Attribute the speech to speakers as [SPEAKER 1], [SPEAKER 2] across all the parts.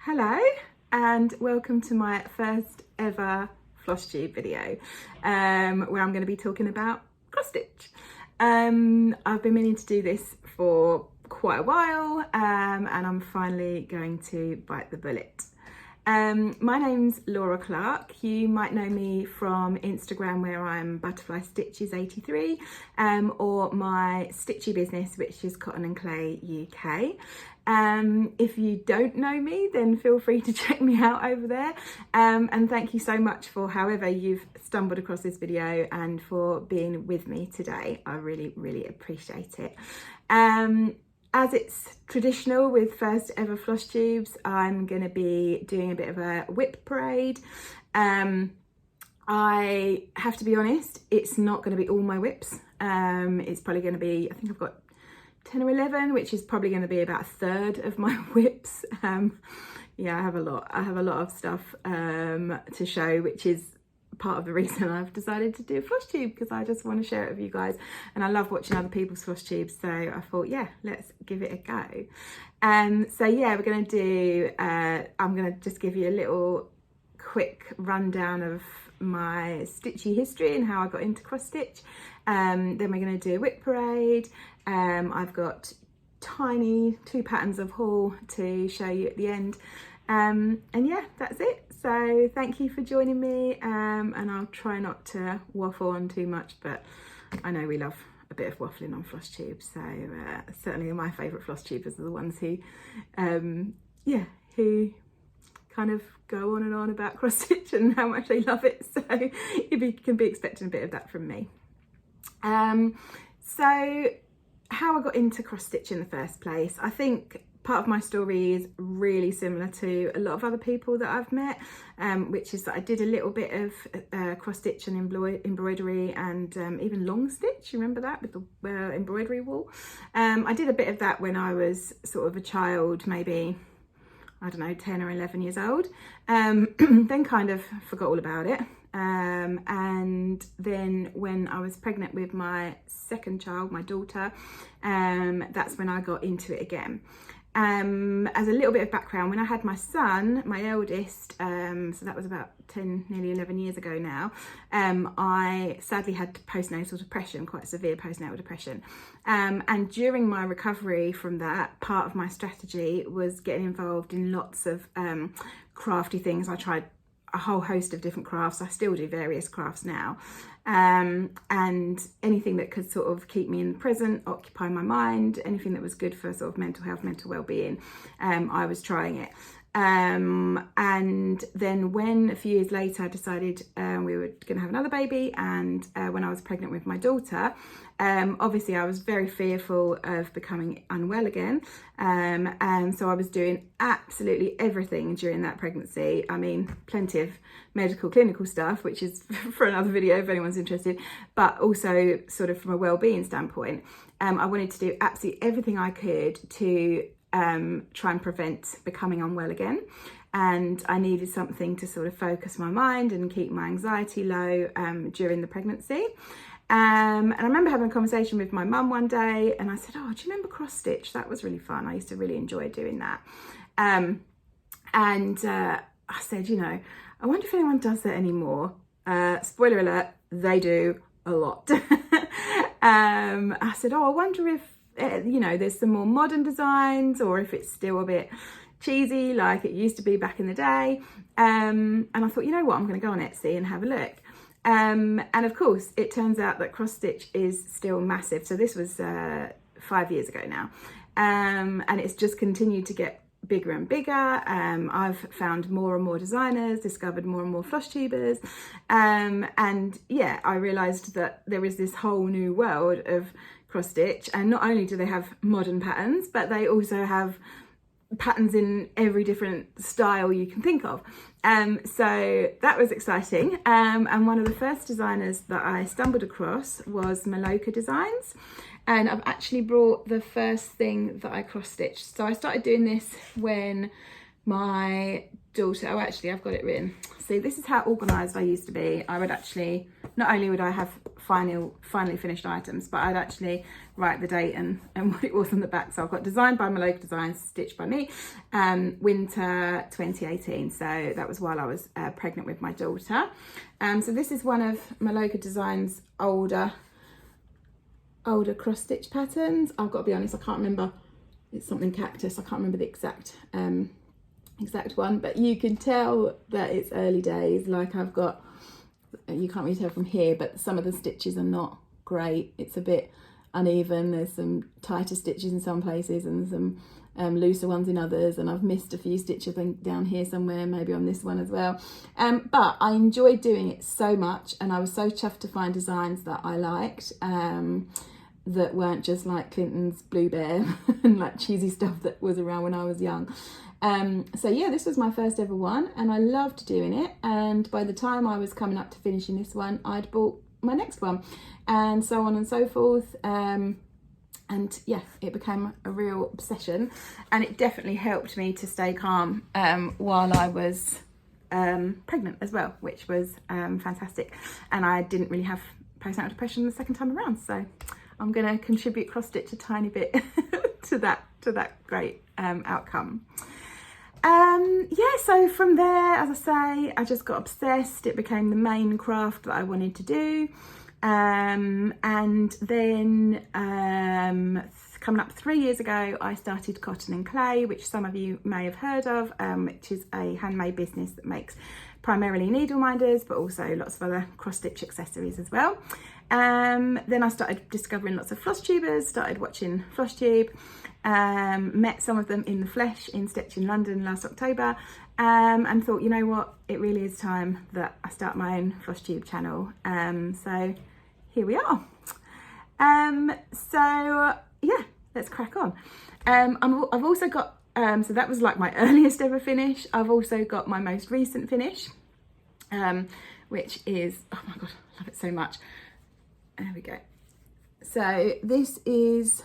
[SPEAKER 1] Hello and welcome to my first ever Flosstube video where I'm going to be talking about cross stitch. I've been meaning to do this for quite a while and I'm finally going to bite the bullet. My name's Laura Clark. You might know me from Instagram where I'm Butterfly Stitches 83 or my Stitchy business, which is Cotton and Clay UK. If you don't know me, then feel free to check me out over there. And thank you so much for however you've stumbled across this video and for being with me today. I really, really appreciate it. As it's traditional with first ever Flosstubes, I'm going to be doing a bit of a WIP parade. I have to be honest, it's not going to be all my WIPs. It's probably going to be, I think I've got 10 or 11, which is probably going to be about a third of my WIPs. Yeah, I have a lot of stuff to show, which is part of the reason I've decided to do a Flosstube, because I just want to share it with you guys, and I love watching other people's Flosstubes, so I thought, yeah, let's give it a go. So yeah, we're going to do, I'm going to just give you a little quick rundown of my stitchy history and how I got into cross stitch. Then we're going to do a WIP parade. I've got tiny 2 patterns of haul to show you at the end. And yeah, that's it. So thank you for joining me, and I'll try not to waffle on too much, but I know we love a bit of waffling on Flosstube, so certainly my favourite Flosstubers are the ones who who kind of go on and on about cross stitch and how much they love it, so you can be expecting a bit of that from me. So how I got into cross stitch in the first place, I think part of my story is really similar to a lot of other people that I've met, which is that I did a little bit of cross stitch and embroidery and even long stitch. You remember that with the embroidery wool? I did a bit of that when I was sort of a child, maybe, I don't know, 10 or 11 years old. Then kind of forgot all about it. And then when I was pregnant with my second child, my daughter, that's when I got into it again. As a little bit of background, when I had my son, my eldest, so that was about 10, nearly 11 years ago now, I sadly had postnatal depression, quite severe postnatal depression. And during my recovery from that, part of my strategy was getting involved in lots of crafty things. I tried a whole host of different crafts. I still do various crafts now, and anything that could sort of keep me in the present, occupy my mind, anything that was good for sort of mental health, mental well-being, I was trying it. And then when a few years later I decided we were going to have another baby, and when I was pregnant with my daughter, obviously I was very fearful of becoming unwell again, and so I was doing absolutely everything during that pregnancy. I mean, plenty of medical clinical stuff, which is for another video if anyone's interested, but also sort of from a well-being standpoint. I wanted to do absolutely everything I could to try and prevent becoming unwell again, and I needed something to sort of focus my mind and keep my anxiety low during the pregnancy. And I remember having a conversation with my mum one day, and I said, oh, do you remember cross stitch? That was really fun. I used to really enjoy doing that. And I said, you know, I wonder if anyone does that anymore. Spoiler alert, they do a lot. I said, oh, I wonder if you know, there's some more modern designs, or if it's still a bit cheesy like it used to be back in the day. And I thought, you know what, I'm going to go on Etsy and have a look. And of course, it turns out that cross stitch is still massive. So this was 5 years ago now, and it's just continued to get bigger and bigger. I've found more and more designers, discovered more and more Flosstubers, and yeah, I realised that there is this whole new world of cross stitch, and not only do they have modern patterns, but they also have patterns in every different style you can think of. So that was exciting, and one of the first designers that I stumbled across was Lola Designs, and I've actually brought the first thing that I cross stitched. So I started doing this when my daughter, I've got it written. See, this is how organised I used to be. I would actually, not only would I have finally finished items, but I'd actually write the date and what it was on the back. So I've got designed by Lola Designs, stitched by me, winter 2018. So that was while I was pregnant with my daughter. So this is one of Lola Designs' older cross stitch patterns. I've got to be honest, I can't remember. It's something cactus. I can't remember the exact one, but you can tell that it's early days. Like I've got, you can't really tell from here, but some of the stitches are not great. It's a bit uneven. There's some tighter stitches in some places and some looser ones in others, and I've missed a few stitches down here somewhere, maybe on this one as well. But I enjoyed doing it so much, and I was so chuffed to find designs that I liked, that weren't just like Clinton's Blue Bear and like cheesy stuff that was around when I was young. So yeah, this was my first ever one, and I loved doing it. And by the time I was coming up to finishing this one, I'd bought my next one, and so on and so forth. And yeah, it became a real obsession, and it definitely helped me to stay calm while I was pregnant as well, which was fantastic. And I didn't really have postnatal depression the second time around, so I'm going to contribute cross stitch a tiny bit to that great outcome. Yeah, so from there, as I say, I just got obsessed. It became the main craft that I wanted to do. And then coming up 3 years ago, I started Cotton and Clay, which some of you may have heard of, which is a handmade business that makes primarily needle minders, but also lots of other cross stitch accessories as well. Then I started discovering lots of Flosstubers, started watching Flosstube, met some of them in the flesh in Stitch in London last October, and thought, you know what, it really is time that I start my own Flosstube channel. So here we are. So yeah, let's crack on. I've also got, so that was like my earliest ever finish. I've also got my most recent finish, which is, oh my God, I love it so much. There we go. So this is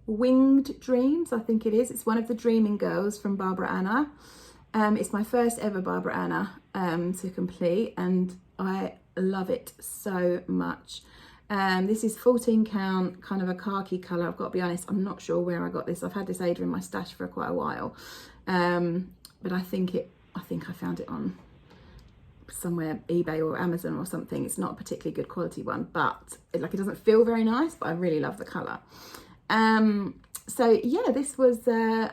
[SPEAKER 1] Winged Dreams, I think it is. It's one of the Dreaming Girls from Barbara Anna. It's my first ever Barbara Anna to complete, and I love it so much. This is 14 count, kind of a khaki colour. I've got to be honest, I'm not sure where I got this. I've had this Ada in my stash for quite a while, but I think I found it on somewhere, eBay or Amazon or something. It's not a particularly good quality one, but it doesn't feel very nice, but I really love the colour. So yeah, this was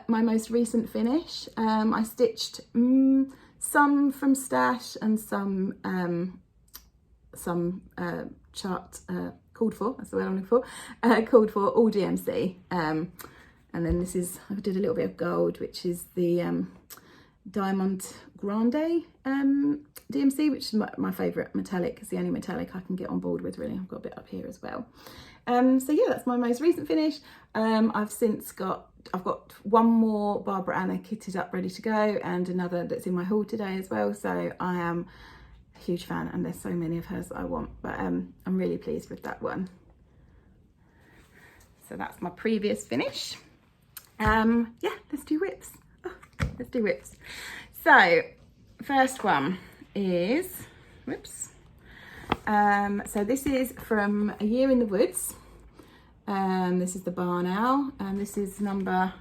[SPEAKER 1] my most recent finish. I stitched some from stash and some chart called for, that's the word I'm looking for, called for all DMC. And then this is, I did a little bit of gold, which is the Diamond Grande DMC, which is my favourite metallic. It's the only metallic I can get on board with, really. I've got a bit up here as well. So yeah, that's my most recent finish. I've got one more Barbara Anna kitted up, ready to go, and another that's in my haul today as well. So I am a huge fan, and there's so many of hers that I want, but I'm really pleased with that one. So that's my previous finish. Yeah, let's do whips. Oh, let's do whips. So first one is, whoops. So this is from A Year in the Woods. This is the Barn Owl, and this is number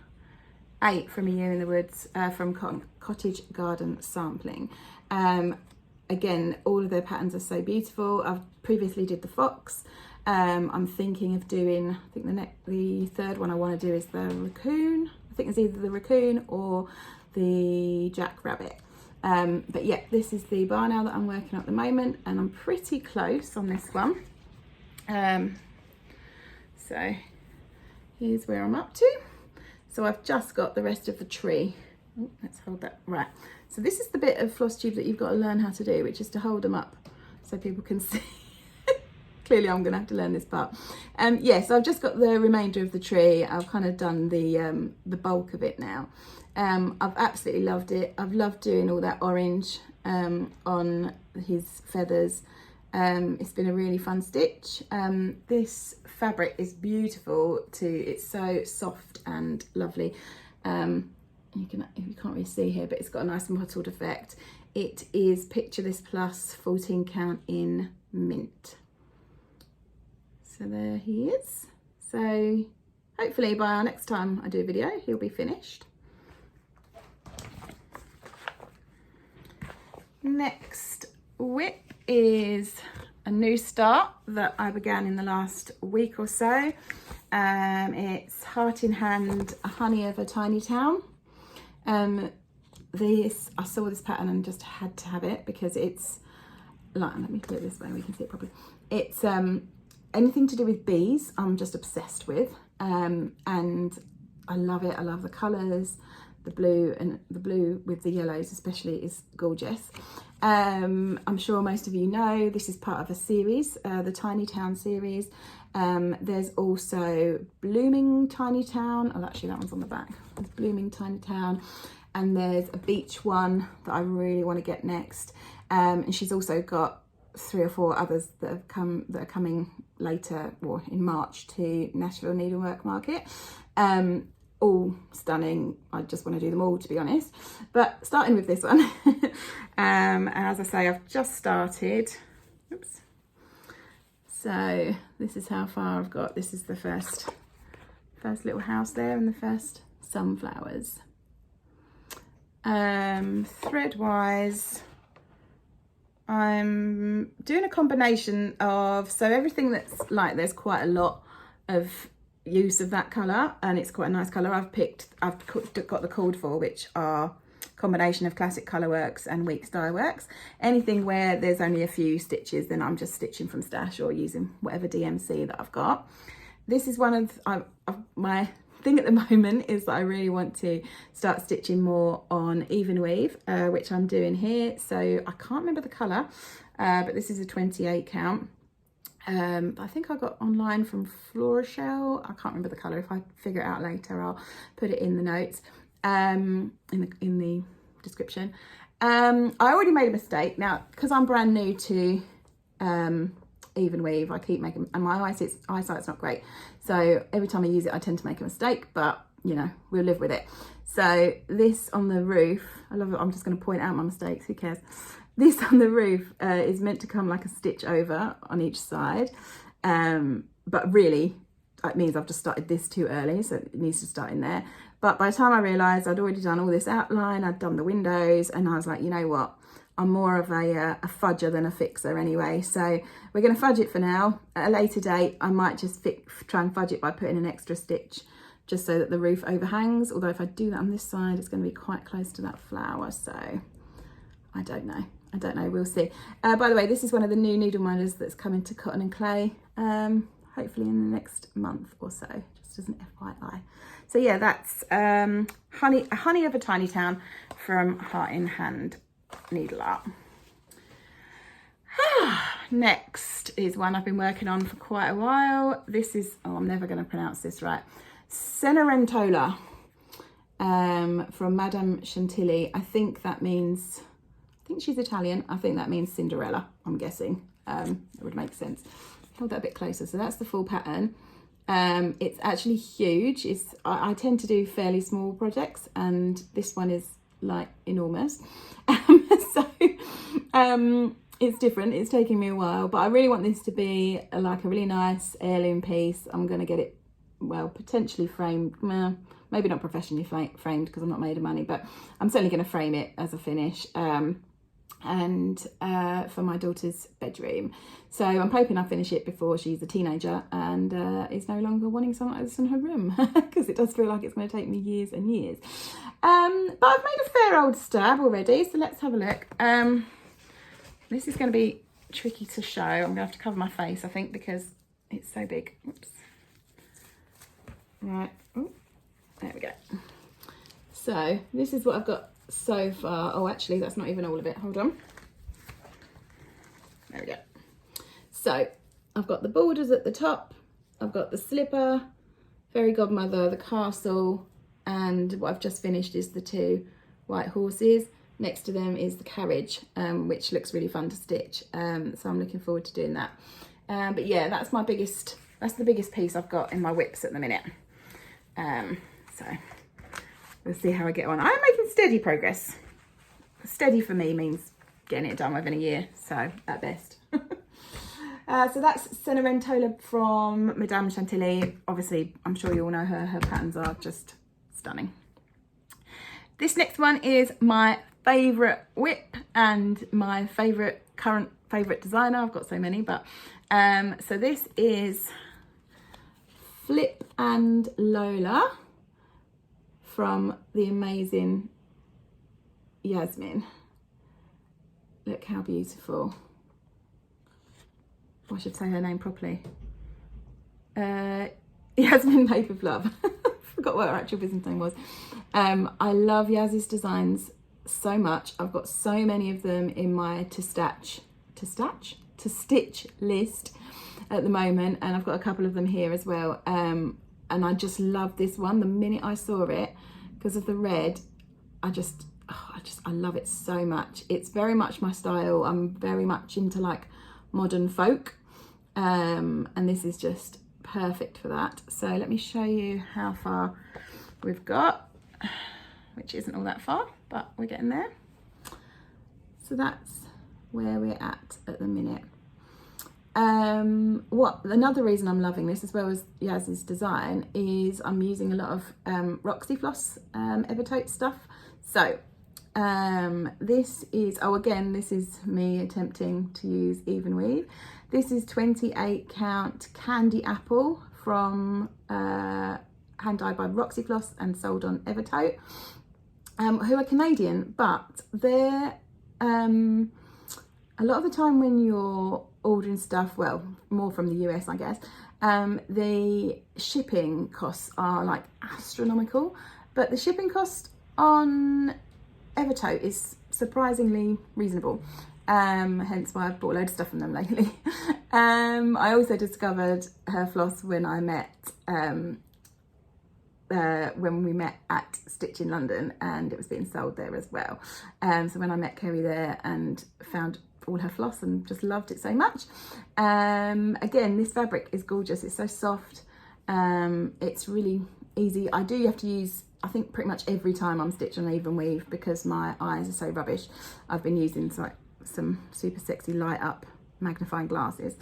[SPEAKER 1] 8 from A Year in the Woods, from Cottage Garden Sampling. Again, all of their patterns are so beautiful. I've previously did the fox. I'm thinking of doing, I think the third one I want to do is the raccoon. I think it's either the raccoon or the jackrabbit. But yeah, this is the Barn Owl that I'm working on at the moment, and I'm pretty close on this one. So here's where I'm up to. So I've just got the rest of the tree. Oh, let's hold that, right. So this is the bit of Flosstube that you've got to learn how to do, which is to hold them up so people can see. Clearly I'm gonna have to learn this part. Yeah, so I've just got the remainder of the tree. I've kind of done the bulk of it now. I've absolutely loved it. I've loved doing all that orange on his feathers. It's been a really fun stitch. This fabric is beautiful too. It's so soft and lovely. You can't really see here, but it's got a nice mottled effect. It is Picture This Plus 14 count in mint. So there he is. So hopefully by our next time I do a video, he'll be finished. Next WIP is a new start that I began in the last week or so. It's Heart in Hand, Honey of a Tiny Town. I saw this pattern and just had to have it because it's like, let me put it this way we can see it properly. It's anything to do with bees I'm just obsessed with, and I love it. I love the colours. The blue and the blue with the yellows especially is gorgeous. I'm sure most of you know this is part of a series, the Tiny Town series. There's also Blooming Tiny Town. Oh, actually that one's on the back. There's Blooming Tiny Town, and there's a beach one that I really want to get next. And she's also got 3 or 4 others that are coming later, or in March, to Nashville Needlework Market. All stunning. I just want to do them all, to be honest. But starting with this one, and as I say, I've just started. Oops. So this is how far I've got. This is the first little house there, and the first sunflowers. Thread wise, I'm doing a combination of, so everything that's like, there's quite a lot of use of that colour, and it's quite a nice colour. I've got the called for, which are combination of Classic Colourworks and Weeks Dye Works. Anything where there's only a few stitches, then I'm just stitching from stash or using whatever DMC that I've got. This is one of my thing at the moment, is that I really want to start stitching more on even weave, which I'm doing here. So I can't remember the colour, but this is a 28 count. I think I got online from Floral. I can't remember the colour. If I figure it out later, I'll put it in the notes, in the description. I already made a mistake now because I'm brand new to even weave. I keep making, and my eyesight's not great, so every time I use it I tend to make a mistake, but you know, we'll live with it. So this on the roof, I love it. I'm just going to point out my mistakes, who cares. This on the roof is meant to come like a stitch over on each side, but really it means I've just started this too early, so it needs to start in there. But by the time I realised I'd already done all this outline, I'd done the windows, and I was like, you know what, I'm more of a fudger than a fixer anyway, so we're going to fudge it for now. At a later date I might just try and fudge it by putting an extra stitch just so that the roof overhangs, although if I do that on this side it's going to be quite close to that flower, so I don't know, we'll see. By the way, this is one of the new needle minders that's coming to Cotton and Clay, hopefully in the next month or so, just as an FYI. So yeah, that's Honey of a Tiny Town from Heart in Hand Needle Art. Next is one I've been working on for quite a while. This is, oh, I'm never going to pronounce this right, Cenerentola, from Madame Chantilly. I think that means, I think she's Italian. I think that means Cinderella, I'm guessing. It would make sense. Hold that a bit closer. So that's the full pattern. It's actually huge. I tend to do fairly small projects, and this one is like enormous. It's different. It's taking me a while, but I really want this to be like a really nice heirloom piece. I'm going to get it, well, potentially framed. Maybe not professionally framed because I'm not made of money, but I'm certainly going to frame it as a finish. And for my daughter's bedroom. So I'm hoping I finish it before she's a teenager and is no longer wanting something like this in her room, because it does feel like it's going to take me years and years. But I've made a fair old stab already, so let's have a look. This is going to be tricky to show. I'm going to have to cover my face, I think, because it's so big. Oops. Right. Ooh. There we go. So this is what I've got so far. Oh, actually that's not even all of it, hold on. There we go. So I've got the borders at the top, I've got the slipper, fairy godmother, the castle, and what I've just finished is the 2 white horses. Next to them is the carriage, which looks really fun to stitch, so I'm looking forward to doing that. But yeah, that's the biggest piece I've got in my WIPs at the minute. So we'll see how I get on. I'm making steady progress. Steady for me means getting it done within a year, so at best. So that's Cenerentola from Madame Chantilly. Obviously, I'm sure you all know her. Her patterns are just stunning. This next one is my favourite WIP and my current favourite designer. I've got so many, but so this is Flip and Lola from the amazing Yasmin. Look how beautiful. I should say her name properly. YasminsMadeWithLove. Forgot what her actual business name was. I love Yaz's designs so much. I've got so many of them in my to stitch list at the moment, and I've got a couple of them here as well. And I just love this one. The minute I saw it, because of the red, I love it so much. It's very much my style. I'm very much into like modern folk, and this is just perfect for that. So let me show you how far we've got, which isn't all that far, but we're getting there. So that's where we're at the minute. Another reason I'm loving this, as well as Yaz's design, is I'm using a lot of Roxy Floss Evertote stuff. So this is, again, this is me attempting to use even weave. This is 28 count Candy Apple from hand dyed by Roxy Floss and sold on Evertote, who are Canadian, but they're a lot of the time when you're ordering stuff, well, more from the US, I guess, the shipping costs are like astronomical, but the shipping cost on Evertote is surprisingly reasonable. Hence why I've bought a load of stuff from them lately. I also discovered her floss when I met, when we met at Stitch in London, and it was being sold there as well. So when I met Kerry there and found all her floss and just loved it so much. Again, this fabric is gorgeous. It's so soft. It's really easy. I do have to use, I think, pretty much every time I'm stitching on even weave, because my eyes are so rubbish. I've been using some super sexy light up magnifying glasses.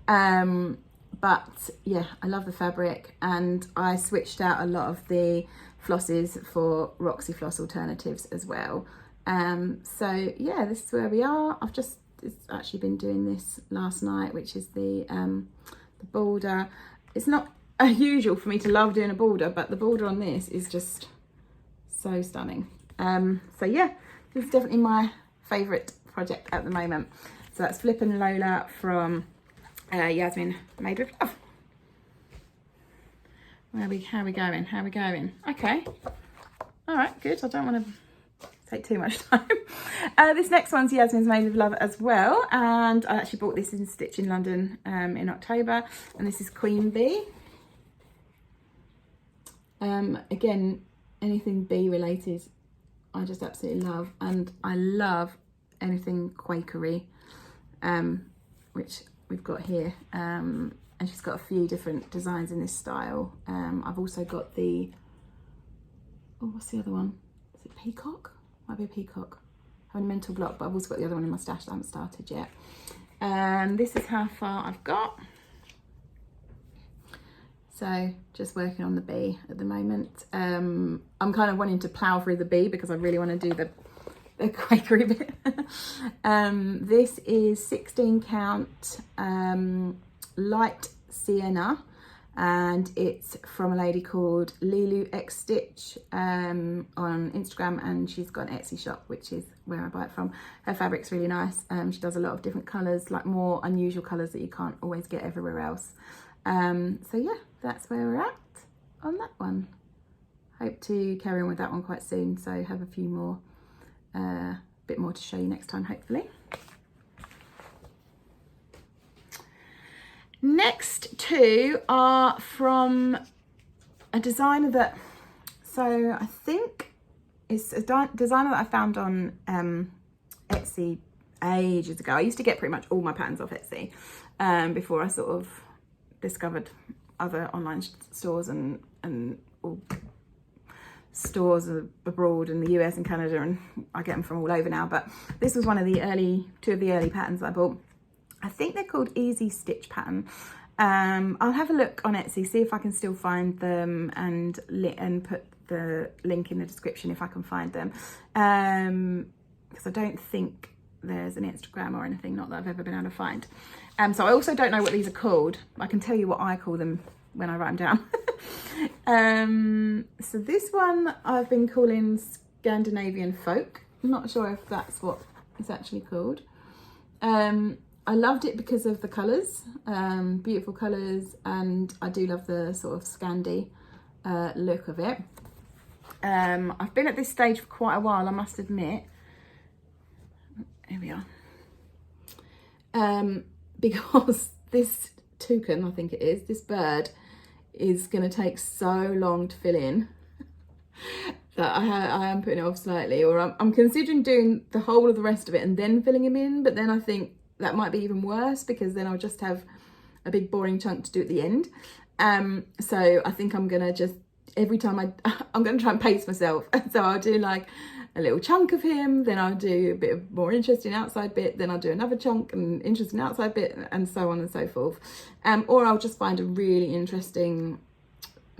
[SPEAKER 1] But yeah, I love the fabric, and I switched out a lot of the flosses for Roxy Floss alternatives as well. So yeah, this is where we are. It's actually been doing this last night, which is the border. It's not usual for me to love doing a border, but the border on this is just so stunning. So yeah, this is definitely my favourite project at the moment. So that's Flip and Lola from YasminsMadeWithLove. How are we going? Okay. All right, good. I don't want to take too much time. This next one's YasminsMadeWithLove as well, and I actually bought this in Stitch in London in October, and this is Queen Bee. Again, anything bee related I just absolutely love, and I love anything Quakery, which we've got here, and she's got a few different designs in this style. I've also got the, what's the other one? Is it Peacock? Might be a peacock. I have a mental block, but I've also got the other one in my stash that I haven't started yet. This is how far I've got. So just working on the bee at the moment. I'm kind of wanting to plough through the bee because I really want to do the Quakery bit. This is 16 count light sienna, and it's from a lady called Lilu X Stitch on Instagram, and she's got an Etsy shop, which is where I buy it from. Her fabric's really nice. She does a lot of different colours, like more unusual colours that you can't always get everywhere else. So yeah, that's where we're at on that one. Hope to carry on with that one quite soon, so have a few more, bit more to show you next time, hopefully. Next two are from a designer that, so I think it's a designer that I found on Etsy ages ago. I used to get pretty much all my patterns off Etsy before I sort of discovered other online stores and all stores abroad in the US and Canada, and I get them from all over now. But this was one of the two of the early patterns that I bought. I think they're called Easy Stitch Pattern. I'll have a look on Etsy, see if I can still find them, and put the link in the description if I can find them. Because I don't think there's an Instagram or anything, not that I've ever been able to find. So I also don't know what these are called. I can tell you what I call them when I write them down. So this one I've been calling Scandinavian Folk. I'm not sure if that's what it's actually called. I loved it because of the colours, beautiful colours, and I do love the sort of Scandi look of it. I've been at this stage for quite a while, I must admit. Here we are. Because this toucan, I think it is, this bird is going to take so long to fill in that I am putting it off slightly, or I'm considering doing the whole of the rest of it and then filling him in, but then I think that might be even worse because then I'll just have a big boring chunk to do at the end. So I think I'm gonna just, every time I'm gonna try and pace myself. So I'll do like a little chunk of him, then I'll do a bit of more interesting outside bit, then I'll do another chunk and interesting outside bit, and so on and so forth. Or I'll just find a really interesting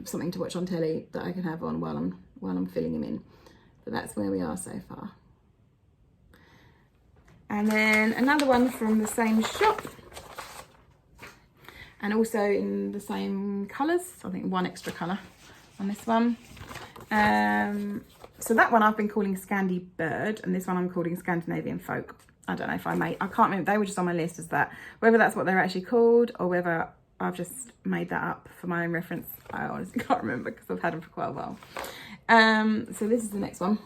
[SPEAKER 1] something to watch on telly that I can have on while I'm filling him in. But that's where we are so far. And then another one from the same shop, and also in the same colours. I think one extra colour on this one. So that one I've been calling Scandi Bird, and this one I'm calling Scandinavian Folk. I don't know if I can't remember, they were just on my list as that. Whether that's what they're actually called or whether I've just made that up for my own reference, I honestly can't remember because I've had them for quite a while. So this is the next one.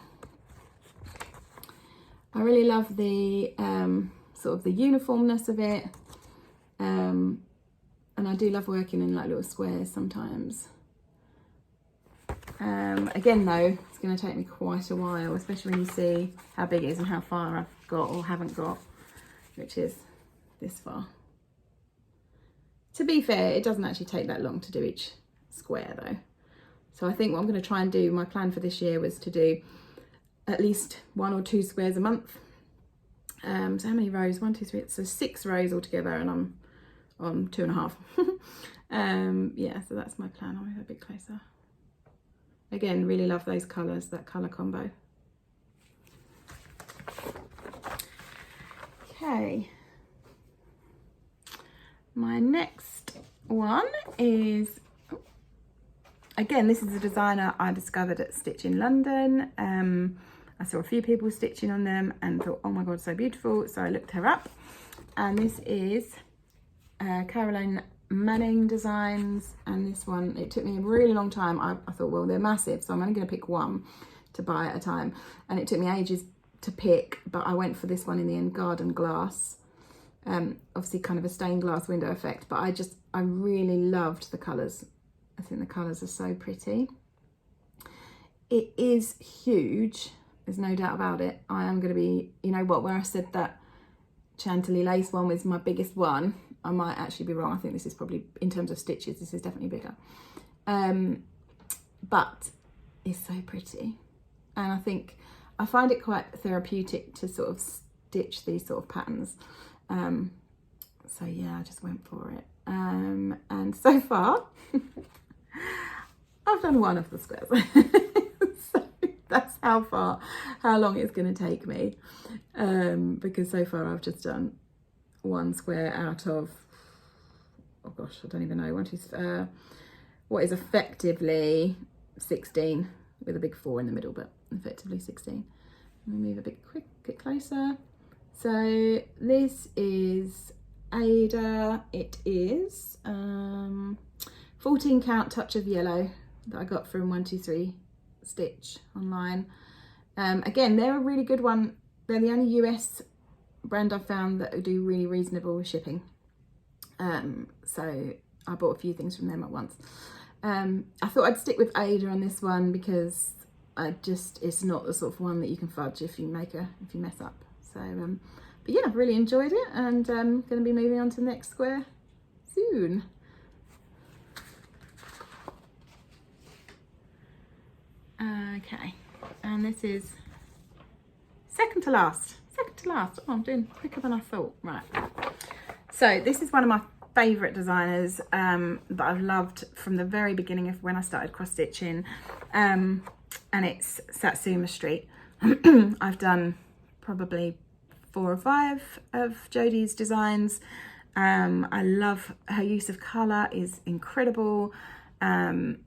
[SPEAKER 1] I really love the sort of the uniformness of it, and I do love working in like little squares sometimes. Again though, it's going to take me quite a while, especially when you see how big it is and how far I've got or haven't got, which is this far. To be fair, it doesn't actually take that long to do each square though. So I think what I'm going to try and do, my plan for this year was to do at least 1 or 2 squares a month. So how many rows? 1, 2, 3, so 6 rows altogether, and I'm on 2.5. Yeah, so that's my plan. I'll move a bit closer. Again, really love those colours, that colour combo. Okay. My next one is, again, this is a designer I discovered at Stitch in London. I saw a few people stitching on them and thought, oh my God, so beautiful. So I looked her up, and this is Carolyn Manning Designs. And this one, it took me a really long time. I thought, well, they're massive, so I'm only going to pick one to buy at a time. And it took me ages to pick, but I went for this one in the end, Garden Glass. Obviously kind of a stained glass window effect, but I really loved the colours. I think the colours are so pretty. It is huge, there's no doubt about it. I am going to be, you know what, where I said that Chantilly lace one was my biggest one, I might actually be wrong. I think this is probably, in terms of stitches, this is definitely bigger. But it's so pretty. And I find it quite therapeutic to sort of stitch these sort of patterns. So yeah, I just went for it. And so far, I've done one of the squares. So that's how long it's going to take me. Because so far I've just done one square out of, oh gosh, I don't even know, what is effectively 16 with a big 4 in the middle, but effectively 16. Let me move a bit closer. So this is Ada. It is 14 count touch of yellow that I got from 123 Stitch online. Again, they're a really good one. They're the only US brand I've found that do really reasonable shipping. So I bought a few things from them at once. I thought I'd stick with Ada on this one because it's not the sort of one that you can fudge if you mess up. So, but yeah, I've really enjoyed it, and I'm going to be moving on to the next square soon. Okay, and this is second to last. Oh, I'm doing quicker than I thought. Right. So this is one of my favourite designers that I've loved from the very beginning of when I started cross stitching, and it's Satsuma Street. I've done probably 4 or 5 of Jodie's designs. I love her use of colour is incredible, and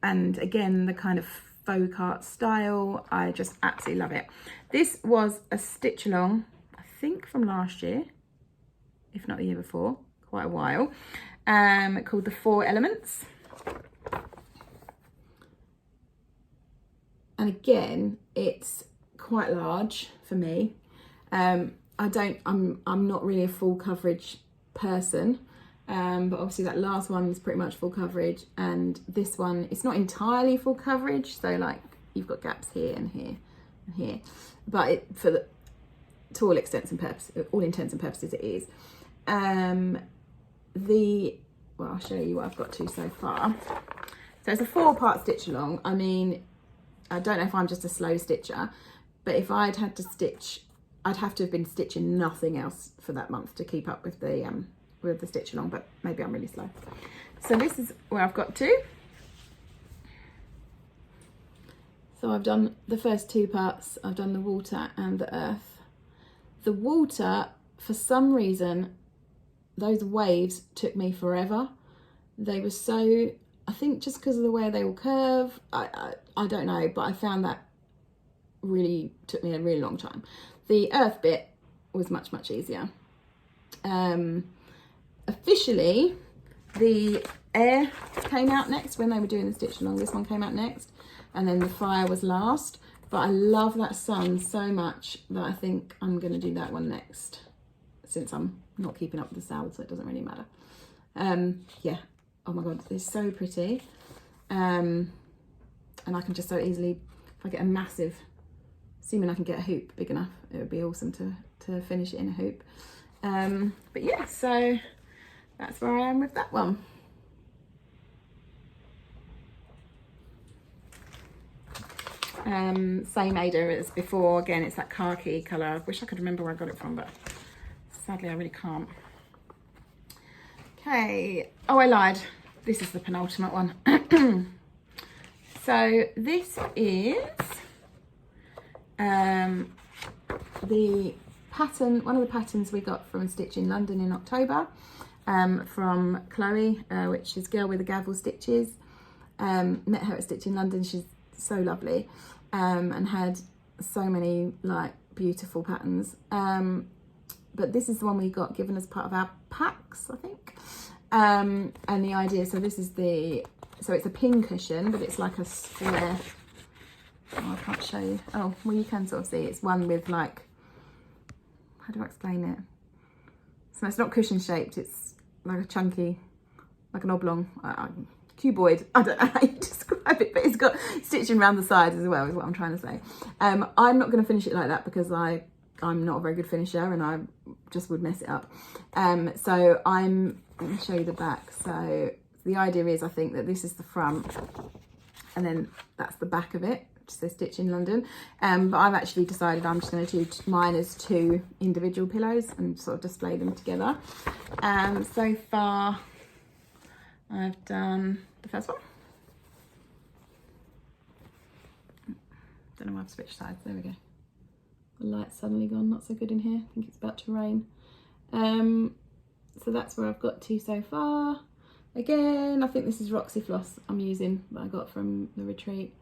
[SPEAKER 1] again the kind of faux art style, I just absolutely love it. This was a stitch along, I think from last year, if not the year before, quite a while, called the 4 Elements. And again, it's quite large for me. I'm not really a full coverage person, but obviously that last one is pretty much full coverage, and this one, it's not entirely full coverage, so like you've got gaps here and here and here, but to all intents and purposes it is. Well, I'll show you what I've got to so far. So it's a 4-part stitch along. I mean, I don't know if I'm just a slow stitcher, but if I'd had to stitch, I'd have to have been stitching nothing else for that month to keep up with the stitch along, but maybe I'm really slow. So this is where I've got to. So I've done the first 2 parts. I've done the water and the earth. The water, for some reason, those waves took me forever. They were so, I think just because of the way they all curve, I don't know, but I found that really took me a really long time. The earth bit was much, much easier. Officially, the air came out next when they were doing the stitch along. This one came out next, and then the fire was last. But I love that sun so much that I think I'm going to do that one next, since I'm not keeping up with the salad, so it doesn't really matter. Yeah, oh my god, it's so pretty. And I can just so easily, if I get a massive, assuming I can get a hoop big enough, it would be awesome to finish it in a hoop. But yeah, so that's where I am with that one. Same Ada as before. Again, it's that khaki colour. I wish I could remember where I got it from, but sadly I really can't. Okay, oh, I lied. This is the penultimate one. So this is the pattern, one of the patterns we got from Stitch in London in October, from Chloe, which is Girl with the Gavel Stitches. Met her at Stitch in London. She's so lovely, and had so many like beautiful patterns. But this is the one we got given as part of our packs, I think. And the idea, so this is so it's a pin cushion, but it's like a square. Oh, I can't show you. Oh, well, you can sort of see it's one with like, how do I explain it? So it's not cushion shaped, it's like a chunky, like an oblong, cuboid. I don't know how you describe it, but it's got stitching around the sides as well, is what I'm trying to say. I'm not going to finish it like that because I'm not a very good finisher and I just would mess it up. So let me show you the back. So the idea is, I think that this is the front and then that's the back of it, which says Stitch in London. But I've actually decided I'm just going to do mine as 2 individual pillows and sort of display them together. So far I've done the first one. Don't know why I've switched sides. There we go. The light's suddenly gone, not so good in here. I think it's about to rain. So that's where I've got to so far. Again, I think this is Roxy Floss I'm using, that I got from the retreat.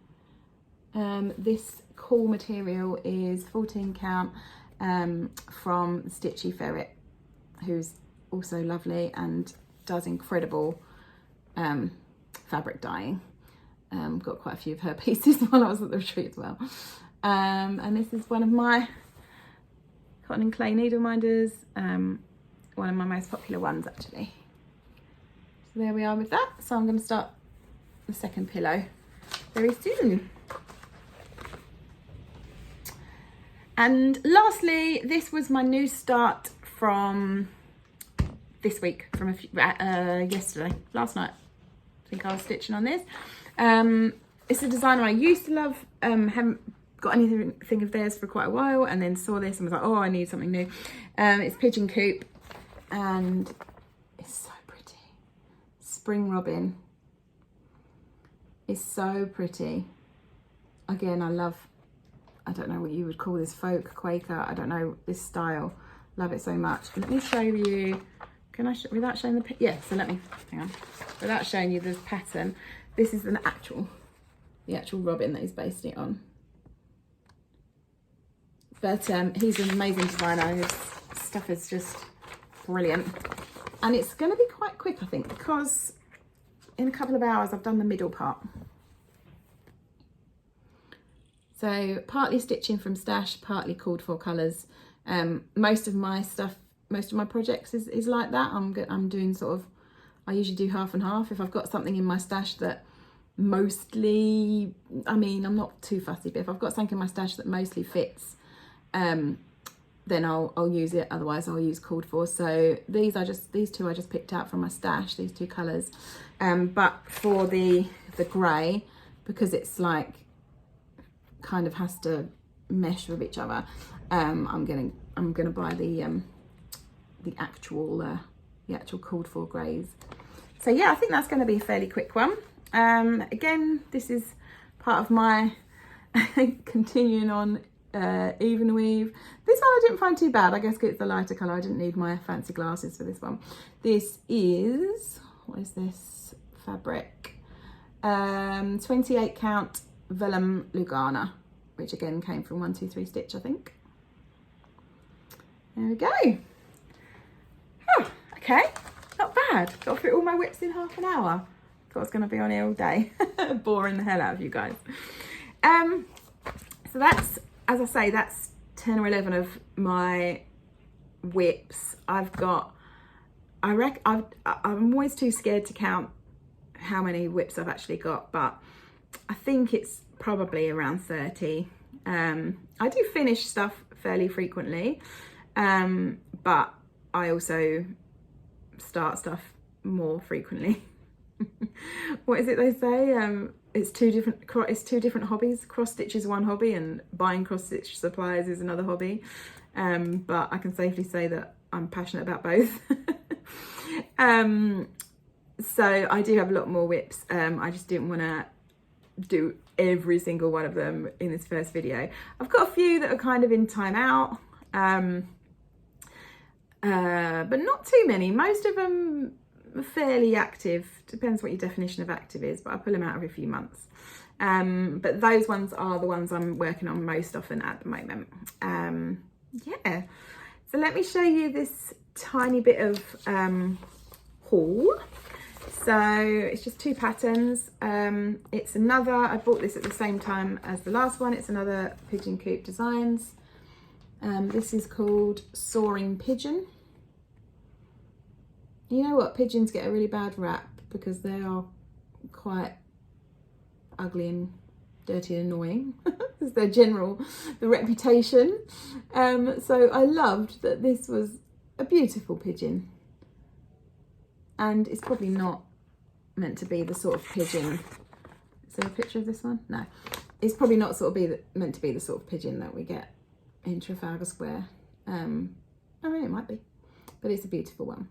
[SPEAKER 1] This cool material is 14 count, from Stitchy Ferret, who's also lovely and does incredible fabric dyeing. Got quite a few of her pieces while I was at the retreat as well. And this is one of my cotton and clay needle minders, one of my most popular ones actually. So there we are with that. So I'm going to start the second pillow very soon. And lastly, this was my new start from this week, from yesterday, last night. I think I was stitching on this. It's a designer I used to love, haven't got anything of theirs for quite a while, and then saw this and was like, oh, I need something new. It's Pigeon Coop, and it's so pretty. Spring Robin is so pretty. Again, I don't know what you would call this, folk, Quaker, I don't know, this style. Love it so much. Let me show you, can I, without showing the, yeah, so let me, hang on. Without showing you the pattern, this is the actual robin that he's based it on. But he's an amazing designer. His stuff is just brilliant. And it's going to be quite quick, I think, because in a couple of hours I've done the middle part. So partly stitching from stash, partly called for colours. Most of my stuff, most of my projects is like that. I'm doing sort of, I usually do half and half. If I've got something in my stash that mostly, I mean, I'm not too fussy, but if I've got something in my stash that mostly fits, then I'll use it. Otherwise I'll use called for. So these two I just picked out from my stash, these two colours. But for the grey, because it's like kind of has to mesh with each other, I'm gonna buy the actual called for greys. So yeah, I think that's going to be a fairly quick one. Again, this is part of my continuing on even weave. This one I didn't find too bad. I guess it's the lighter colour. I didn't need my fancy glasses for this one. This is, what is this fabric? 28 count vellum Lugana, which again came from 123 Stitch, I think. There we go. Oh, okay, not bad. Got through all my whips in half an hour. Thought I was going to be on here all day. Boring the hell out of you guys. So that's, as I say, that's 10 or 11 of my whips. I'm always too scared to count how many whips I've actually got, but I think it's probably around 30. I do finish stuff fairly frequently, but I also start stuff more frequently. What is it they say? It's two different hobbies. Cross stitch is one hobby and buying cross stitch supplies is another hobby. But I can safely say that I'm passionate about both. So I do have a lot more whips. I just didn't want to do every single one of them in this first video. I've got a few that are kind of in timeout, but not too many. Most of them are fairly active. Depends what your definition of active is, but I pull them out every few months. But those ones are the ones I'm working on most often at the moment. Yeah, so let me show you this tiny bit of haul. So it's just two patterns. It's another, I bought this at the same time as the last one. It's another Pigeon Coop Designs. This is called Soaring Pigeon. You know what, pigeons get a really bad rap because they are quite ugly and dirty and annoying. It's their the reputation. So I loved that this was a beautiful pigeon. And it's probably not meant to be the sort of pigeon. Is there a picture of this one? No. It's probably not meant to be the sort of pigeon that we get in Trafalgar Square. I mean, it might be, but it's a beautiful one.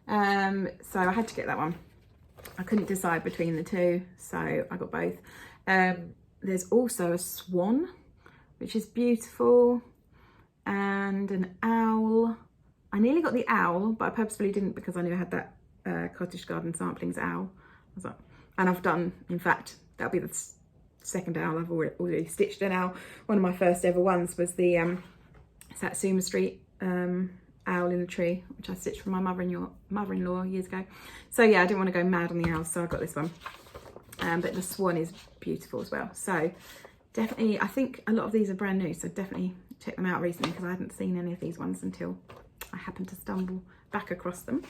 [SPEAKER 1] So I had to get that one. I couldn't decide between the two, so I got both. There's also a swan, which is beautiful, and an owl. I nearly got the owl, but I purposefully didn't because I knew I had that Cottage Garden Samplings owl. I was like, and I've done, in fact, that'll be the second owl I've already stitched an owl. One of my first ever ones was the Satsuma Street owl in the tree, which I stitched for my mother-in-law years ago. So yeah, I didn't want to go mad on the owls, so I got this one. But the swan is beautiful as well. So definitely, I think a lot of these are brand new, so definitely check them out recently because I hadn't seen any of these ones until I happened to stumble back across them.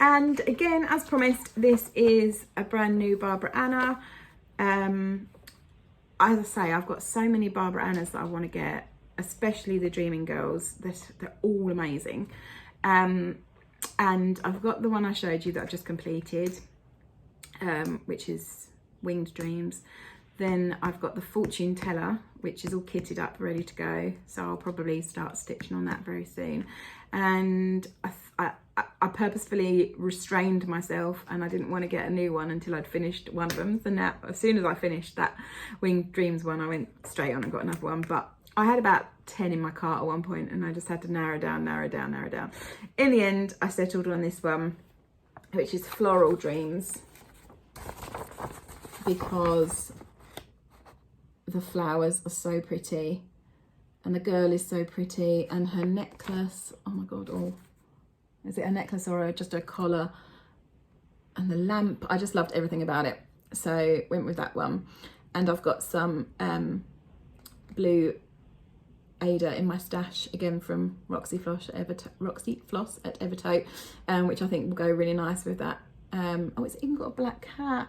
[SPEAKER 1] And again, as promised, this is a brand new Barbara Anna. As I say, I've got so many Barbara Annas that I want to get, especially the Dreaming Girls. They're all amazing. And I've got the one I showed you that I've just completed, which is Winged Dreams. Then I've got the fortune teller, which is all kitted up, ready to go. So I'll probably start stitching on that very soon. And I purposefully restrained myself, and I didn't want to get a new one until I'd finished one of them. So now, as soon as I finished that Winged Dreams one, I went straight on and got another one. But I had about 10 in my cart at one point, and I just had to narrow down. In the end, I settled on this one, which is Floral Dreams, because the flowers are so pretty and the girl is so pretty, and her necklace, oh my god, oh, is it a necklace or just a collar, and the lamp, I just loved everything about it, so went with that one. And I've got some blue Ada in my stash, again from Roxy Floss at Evertote, which I think will go really nice with that. Oh, it's even got a black cat.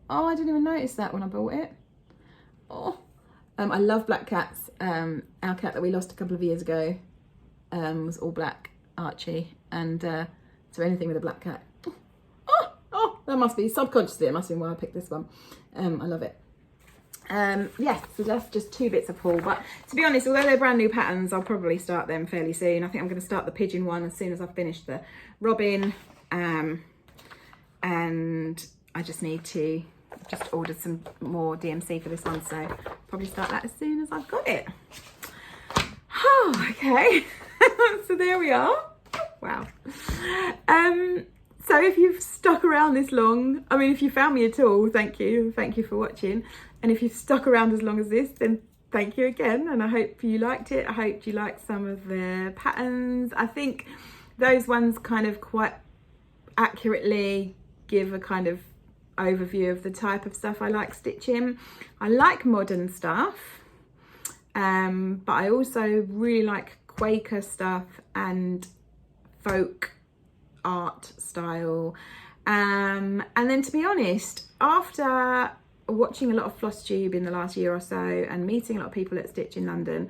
[SPEAKER 1] Oh, I didn't even notice that when I bought it. Oh, I love black cats. Our cat that we lost a couple of years ago was all black, Archie, and so anything with a black cat. Oh, that must be subconsciously, it must be why I picked this one. I love it. Yes, so that's just 2 bits of haul, but to be honest, although they're brand new patterns, I'll probably start them fairly soon. I think I'm going to start the Pigeon one as soon as I've finished the Robin, and I just need to order some more DMC for this one, so probably start that as soon as I've got it. Oh, okay. So there we are. Wow. So if you've stuck around this long, I mean, if you found me at all, thank you for watching. And if you've stuck around as long as this, then thank you again, and I hope you liked it. I hope you liked some of the patterns. I think those ones kind of quite accurately give a kind of overview of the type of stuff I like stitching. I like modern stuff, but I also really like Quaker stuff and folk art style. And then, to be honest, after watching a lot of Flosstube in the last year or so and meeting a lot of people at Stitch in London,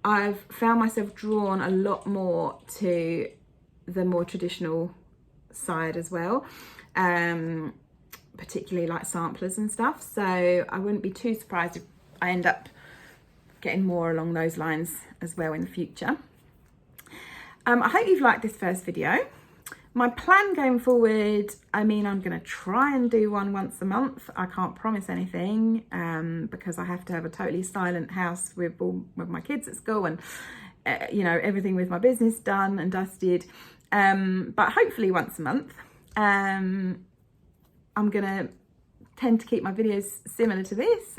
[SPEAKER 1] I've found myself drawn a lot more to the more traditional side as well, particularly like samplers and stuff. So I wouldn't be too surprised if I end up getting more along those lines as well in the future. I hope you've liked this first video. My plan going forward, I mean, I'm going to try and do one once a month. I can't promise anything because I have to have a totally silent house with my kids at school, and you know, everything with my business done and dusted. But hopefully once a month. I'm going to tend to keep my videos similar to this,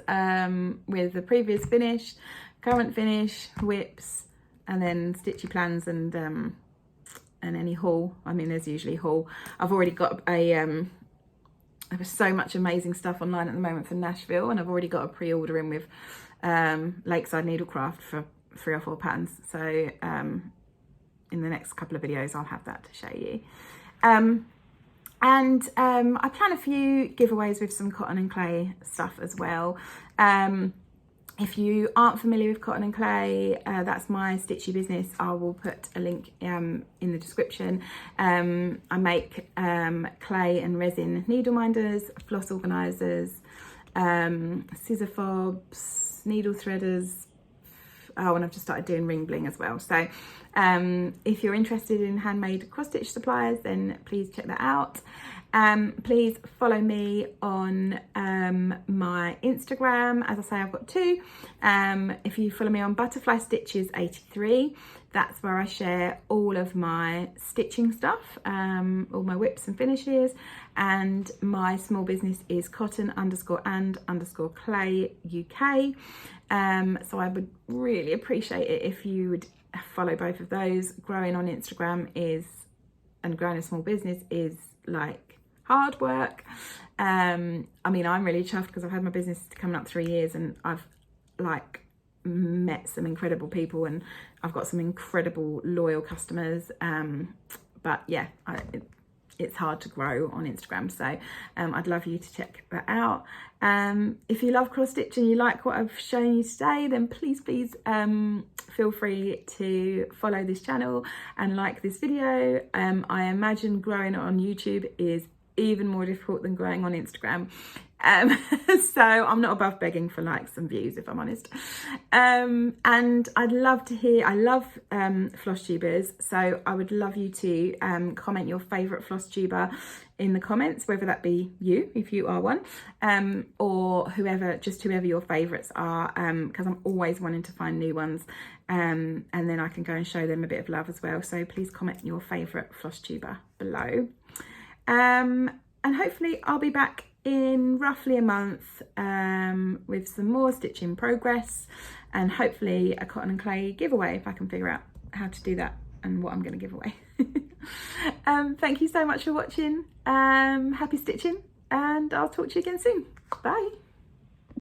[SPEAKER 1] with the previous finish, current finish, whips, and then stitchy plans and any haul. I mean, there's usually haul. I've already got there's so much amazing stuff online at the moment for Nashville, and I've already got a pre-order in with Lakeside Needlecraft for 3 or 4 patterns. So in the next couple of videos, I'll have that to show you. And I plan a few giveaways with some cotton and clay stuff as well. If you aren't familiar with cotton and clay, that's my stitchy business. I will put a link in the description. I make clay and resin needle minders, floss organisers, scissor fobs, needle threaders. Oh, and I've just started doing ring bling as well. So if you're interested in handmade cross stitch supplies, then please check that out. Please follow me on my Instagram. As I say, I've got 2. If you follow me on Butterfly Stitches 83, that's where I share all of my stitching stuff, all my whips and finishes, and my small business is cotton_and_clay UK. So I would really appreciate it if you would follow both of those. Growing on Instagram and growing a small business is like hard work. I mean, I'm really chuffed because I've had my business coming up 3 years, and I've like met some incredible people, and I've got some incredible loyal customers. But yeah, it's hard to grow on Instagram, so I'd love you to check that out. If you love cross stitch and you like what I've shown you today, then please feel free to follow this channel and like this video. I imagine growing on YouTube is even more difficult than growing on Instagram. So I'm not above begging for likes and views, if I'm honest. And I'd love to hear, I love floss tubers, so I would love you to comment your favourite floss tuber in the comments, whether that be you, if you are one, or whoever your favourites are, because I'm always wanting to find new ones, and then I can go and show them a bit of love as well. So please comment your favourite floss tuber below. And hopefully I'll be back in roughly a month with some more stitch in progress, and hopefully a cotton and clay giveaway if I can figure out how to do that and what I'm going to give away. Thank you so much for watching. Happy stitching, and I'll talk to you again soon. Bye.